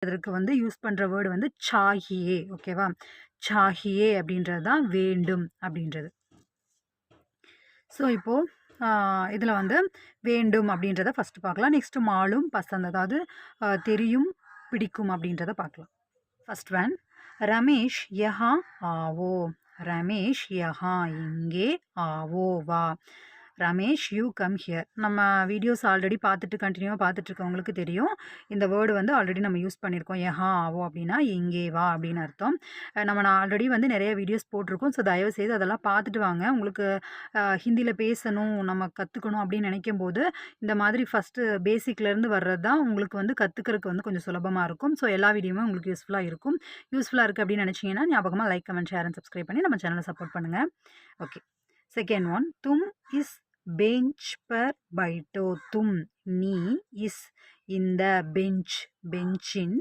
அப்படின்றதுக்கு வந்து யூஸ் பண்ணுற வேர்டு வந்து சாஹியே. ஓகேவா? சாஹியே அப்படின்றது தான் வேண்டும் அப்படின்றது. ஸோ இப்போது இதில் வந்து வேண்டும் அப்படின்றத ஃபஸ்ட்டு பார்க்கலாம். நெக்ஸ்ட்டு மாலும் பசந்த், அதாவது தெரியும் பிடிக்கும் அப்படின்றத பார்க்கலாம். ஃபர்ஸ்ட் ஒன், ரமேஷ் யஹா ஆவோ. ரமேஷ் யஹா இங்கே, ஆவோ வா. Ramesh you come here. நம்ம வீடியோஸ் ஆல்ரெடி பார்த்துட்டு கண்டினியூவாக பார்த்துட்டு இருக்கவங்களுக்கு தெரியும். இந்த வேர்டு வந்து ஆல்ரெடி நம்ம யூஸ் பண்ணியிருக்கோம். யஹா ஆவோ அப்படின்னா இங்கே வா அப்படின்னு அர்த்தம். நான் ஆல்ரெடி வந்து நிறைய வீடியோஸ் போட்டிருக்கோம். ஸோ தயவுசெய்து அதெல்லாம் பார்த்துட்டு வாங்க. உங்களுக்கு ஹிந்தியில் பேசணும், நம்ம கற்றுக்கணும் அப்படின்னு நினைக்கும்போது இந்த மாதிரி ஃபஸ்ட்டு பேசிக்லேருந்து வர்றது தான் உங்களுக்கு வந்து கற்றுக்கிறதுக்கு வந்து கொஞ்சம் சுலபமாக இருக்கும். ஸோ எல்லா வீடியோவுமே உங்களுக்கு யூஸ்ஃபுல்லாக இருக்கும். யூஸ்ஃபுல்லாக இருக்குது அப்படின்னு நினச்சிங்கன்னா ஞாபகமாக like, comment, share and subscribe பண்ணி நம்ம சேனலை சப்போர்ட் பண்ணுங்கள். ஓகே. செகண்ட் ஒன், தும் இஸ் பெஞ்ச் பர் பைட்டோ. தும் நீ, இஸ் இந்த, பெஞ்ச் பெஞ்சின்